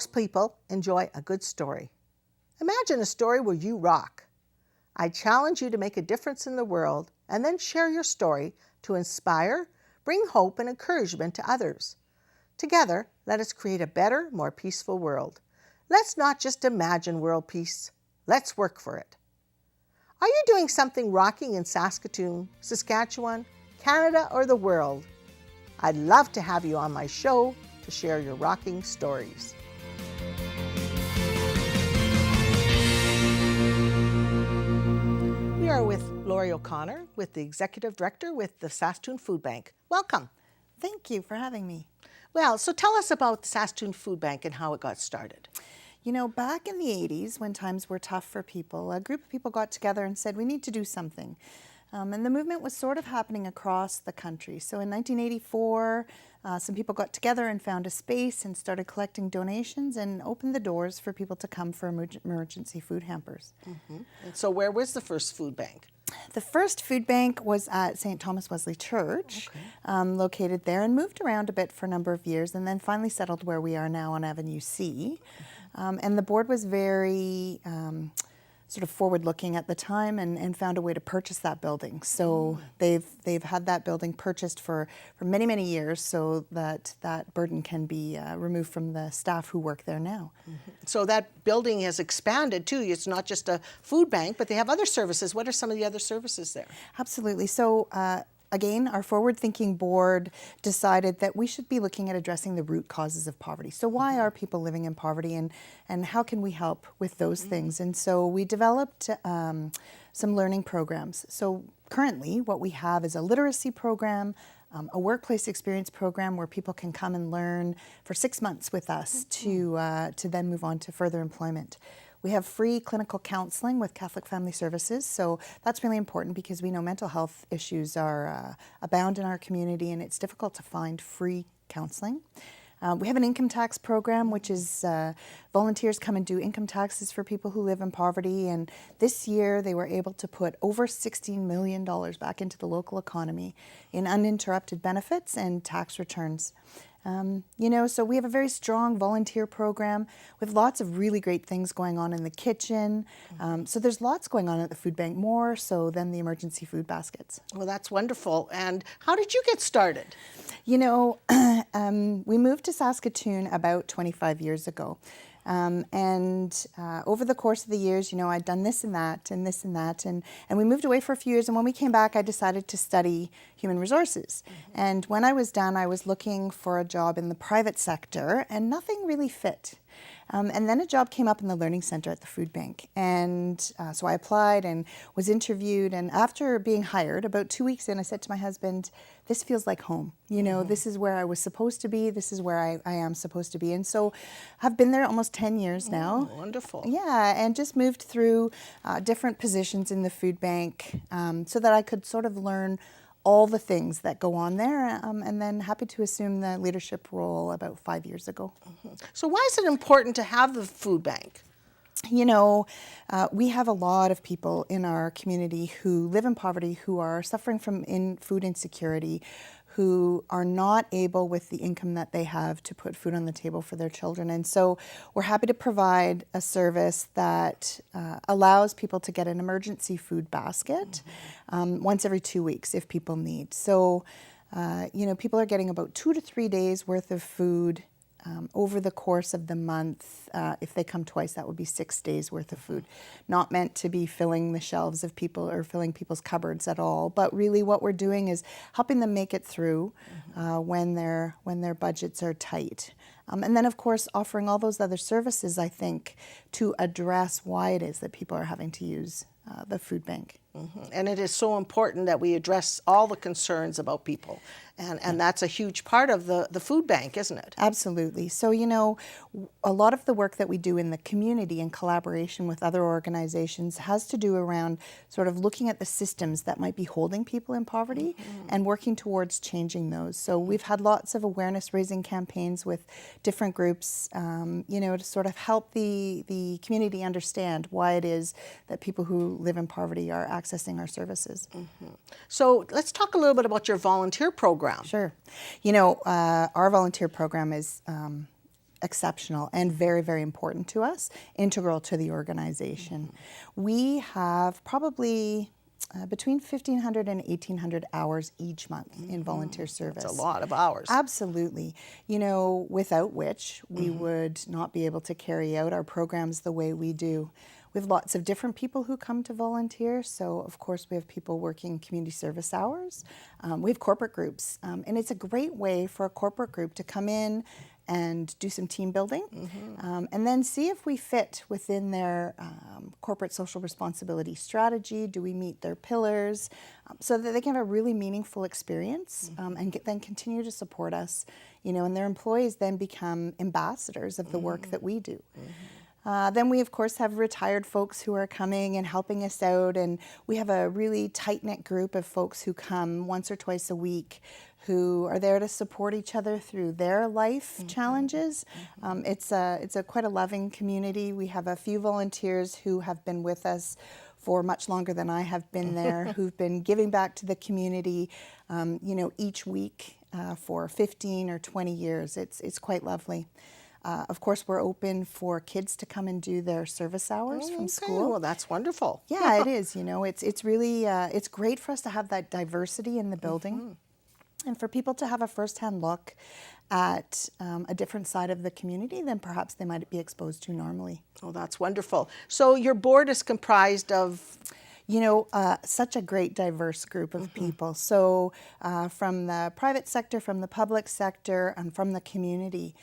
Most people enjoy a good story. Imagine a story where you rock. I challenge you to make a difference in the world and then share your story to inspire, bring hope and encouragement to others. Together, let us create a better, more peaceful world. Let's not just imagine world peace. Let's work for it. Are you doing something rocking in Saskatoon, Saskatchewan, Canada, or the world? I'd love to have you on my show to share your rocking stories. We are with Laurie O'Connor, with the Executive Director with the Saskatoon Food Bank. Welcome. Thank you for having me. Well, so tell us about the Saskatoon Food Bank and how it got started. You know, back in the 80s, when times were tough for people, a group of people got together and said, we need to do something. And the movement was sort of happening across the country. So in 1984, some people got together and found a space and started collecting donations and opened the doors for people to come for emergency food hampers. Mm-hmm. And so where was the first food bank? The first food bank was at St. Thomas Wesley Church, located there, and moved around a bit for a number of years, and then finally settled where we are now on Avenue C. And the board was very sort of forward-looking at the time and found a way to purchase that building. So they've had that building purchased for many, many years so that that burden can be removed from the staff who work there now. Mm-hmm. So that building has expanded too. It's not just a food bank, but they have other services. What are some of the other services there? Absolutely. So again, our forward-thinking board decided that we should be looking at addressing the root causes of poverty. So why are people living in poverty, and how can we help with those things? And so we developed some learning programs. So currently what we have is a literacy program, a workplace experience program where people can come and learn for 6 months with us to then move on to further employment. We have free clinical counseling with Catholic Family Services, so that's really important because we know mental health issues are abound in our community and it's difficult to find free counseling. We have an income tax program, which is volunteers come and do income taxes for people who live in poverty, and this year they were able to put over $16 million back into the local economy in uninterrupted benefits and tax returns. You know, so we have a very strong volunteer program with lots of really great things going on in the kitchen. So there's lots going on at the food bank, more so than the emergency food baskets. Well, that's wonderful. And how did you get started? You know, we moved to Saskatoon about 25 years ago. And over the course of the years, you know, I'd done this and that and this and that, and we moved away for a few years, and when we came back, I decided to study human resources. And when I was done, I was looking for a job in the private sector, and nothing really fit. And then a job came up in the Learning Center at the food bank. And so I applied and was interviewed. And after being hired, about 2 weeks in, I said to my husband, this feels like home. You know, this is where I was supposed to be. This is where I am supposed to be. And so I've been there almost 10 years now. Wonderful. Yeah, and just moved through different positions in the food bank so that I could sort of learn all the things that go on there, and then happy to assume the leadership role about 5 years ago. So why is it important to have the food bank? You know, we have a lot of people in our community who live in poverty, who are suffering from food insecurity, who are not able with the income that they have to put food on the table for their children. And so we're happy to provide a service that allows people to get an emergency food basket once every 2 weeks if people need. So, you know, people are getting about 2 to 3 days worth of food over the course of the month. If they come twice, that would be 6 days worth of food. Not meant to be filling the shelves of people or filling people's cupboards at all, but really what we're doing is helping them make it through when their budgets are tight. And then, of course, offering all those other services, I think, to address why it is that people are having to use the food bank. And it is so important that we address all the concerns about people. And that's a huge part of the food bank, isn't it? Absolutely. So, you know, a lot of the work that we do in the community in collaboration with other organizations has to do around sort of looking at the systems that might be holding people in poverty and working towards changing those. So we've had lots of awareness raising campaigns with different groups, you know, to sort of help the community understand why it is that people who live in poverty are accessing our services. So let's talk a little bit about your volunteer program. Sure. You know, our volunteer program is exceptional and very, very important to us, integral to the organization. We have probably between 1,500 and 1,800 hours each month in volunteer service. That's a lot of hours. Absolutely. You know, without which we would not be able to carry out our programs the way we do. We have lots of different people who come to volunteer. So, of course, we have people working community service hours. We have corporate groups. And it's a great way for a corporate group to come in and do some team building, and then see if we fit within their corporate social responsibility strategy. Do we meet their pillars, so that they can have a really meaningful experience, and then continue to support us, you know, and their employees then become ambassadors of the work that we do. Then we, of course, have retired folks who are coming and helping us out, and we have a really tight-knit group of folks who come once or twice a week who are there to support each other through their life challenges. It's a quite a loving community. We have a few volunteers who have been with us for much longer than I have been there, who've been giving back to the community, you know, each week for 15 or 20 years. It's quite lovely. Of course, we're open for kids to come and do their service hours from school. Well, that's wonderful. Yeah, it is. You know, it's really it's great for us to have that diversity in the building, and for people to have a firsthand look at a different side of the community than perhaps they might be exposed to normally. Oh, that's wonderful. So your board is comprised of, you know, such a great diverse group of people. So from the private sector, from the public sector, and from the community.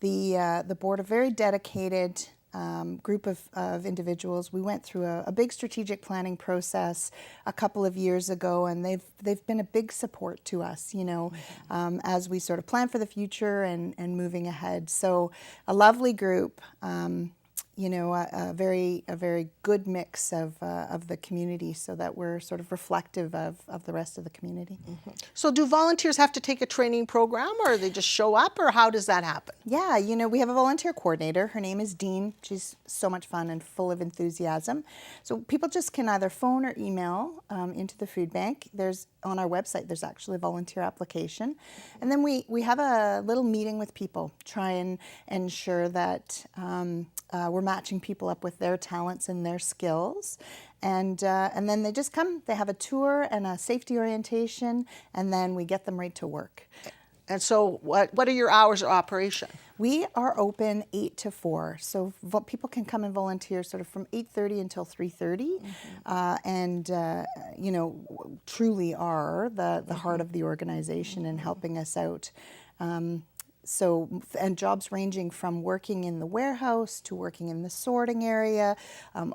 The board, a very dedicated group of individuals. We went through a big strategic planning process a couple of years ago, and they've been a big support to us, you know, as we sort of plan for the future and moving ahead. So a lovely group. You know, a very good mix of the community, so that we're sort of reflective of the rest of the community. So do volunteers have to take a training program, or they just show up, or how does that happen? Yeah, you know, we have a volunteer coordinator. Her name is Dean. She's so much fun and full of enthusiasm. So people just can either phone or email into the food bank. On our website, there's actually a volunteer application. And then we have a little meeting with people, try and ensure that we're matching people up with their talents and their skills. And then they just come, they have a tour and a safety orientation, and then we get them right to work. And so what are your hours of operation? We are open 8 to 4, so people can come and volunteer sort of from 8:30 until 3:30, and you know, truly are the heart of the organization and helping us out. So, and jobs ranging from working in the warehouse to working in the sorting area,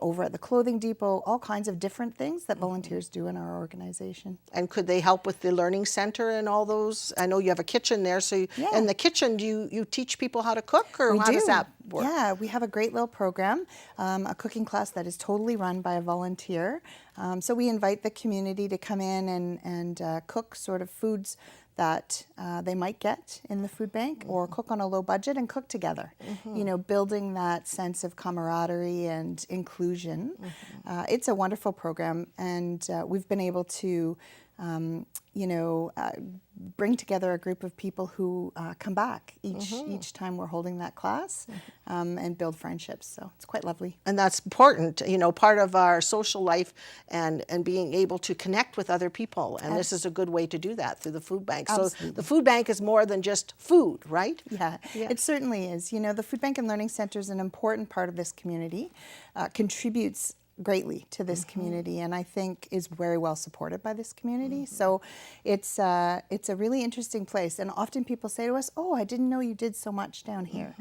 over at the clothing depot, all kinds of different things that volunteers do in our organization. And could they help with the learning center and all those? I know you have a kitchen there, so in the kitchen, do you teach people how to cook, or how does that work? Yeah, we have a great little program, a cooking class that is totally run by a volunteer. So we invite the community to come in and cook sort of foods that they might get in the food bank, or cook on a low budget and cook together. You know, building that sense of camaraderie and inclusion. It's a wonderful program, and we've been able to you know, bring together a group of people who come back each time we're holding that class, and build friendships. So it's quite lovely. And that's important, you know, part of our social life, and being able to connect with other people. And this is a good way to do that, through the food bank. Absolutely. So the food bank is more than just food, right? Yeah, it certainly is. You know, the Food Bank and Learning Center is an important part of this community, contributes greatly to this community, and I think is very well supported by this community. So it's a really interesting place, and often people say to us, "Oh, I didn't know you did so much down here."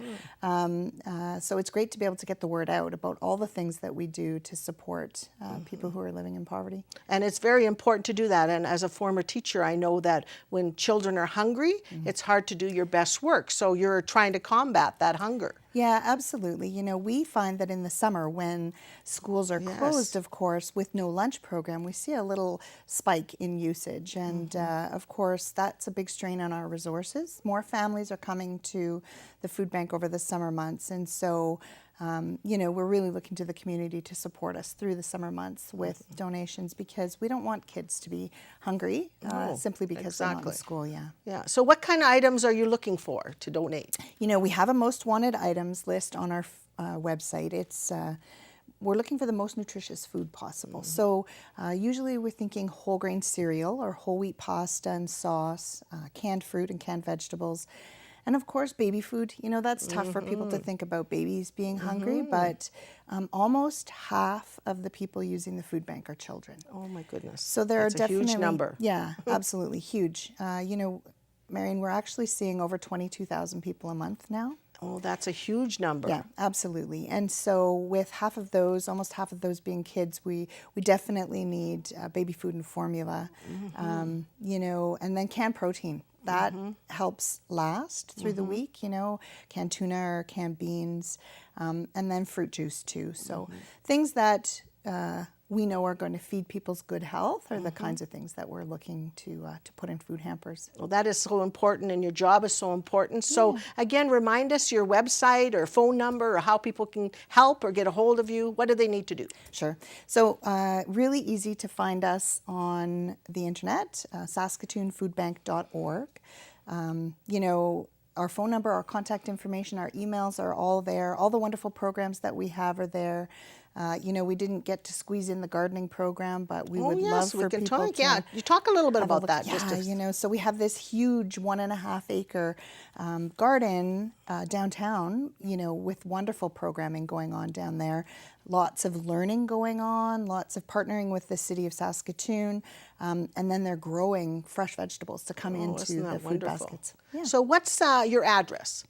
So it's great to be able to get the word out about all the things that we do to support people who are living in poverty. And it's very important to do that. And as a former teacher, I know that when children are hungry, it's hard to do your best work. So you're trying to combat that hunger. Yeah, absolutely. You know, we find that in the summer, when schools are closed, of course, with no lunch program, we see a little spike in usage. And of course, that's a big strain on our resources. More families are coming to the food bank over the summer months. And so we're really looking to the community to support us through the summer months with donations, because we don't want kids to be hungry simply because they're not in school. Yeah. So what kind of items are you looking for to donate? We have a most wanted items list on our website. We're looking for the most nutritious food possible. So usually we're thinking whole grain cereal or whole wheat pasta and sauce, canned fruit and canned vegetables, and of course baby food. That's tough for people to think about babies being hungry, but almost half of the people using the food bank are children. Oh my goodness. So there That's are definitely a huge number. Yeah, absolutely huge. Marion, we're actually seeing over 22,000 people a month now. Oh, that's a huge number. Yeah, absolutely. And so with almost half of those being kids, we definitely need baby food and formula, and then canned protein. That helps last through the week, canned tuna or canned beans, and then fruit juice too. So things that we know are going to feed people's good health are the kinds of things that we're looking to put in food hampers. Well, that is so important, and your job is so important. So again, remind us your website or phone number or how people can help or get a hold of you. What do they need to do? Sure. So really easy to find us on the internet, saskatoonfoodbank.org. Our phone number, our contact information, our emails are all there. All the wonderful programs that we have are there. We didn't get to squeeze in the gardening program, but we would love for people talk. to. Yeah, you talk a little bit about that. So we have this huge 1.5 acre garden downtown, with wonderful programming going on down there. Lots of learning going on, lots of partnering with the city of Saskatoon, and then they're growing fresh vegetables to come into the food baskets. Yeah. So what's your address?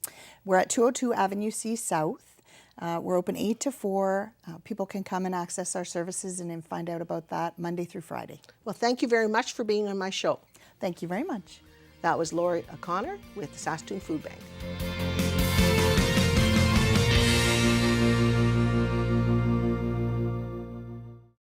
We're at 202 Avenue C South. We're open 8 to 4. People can come and access our services and find out about that Monday through Friday. Well, thank you very much for being on my show. Thank you very much. That was Laurie O'Connor with the Saskatoon Food Bank.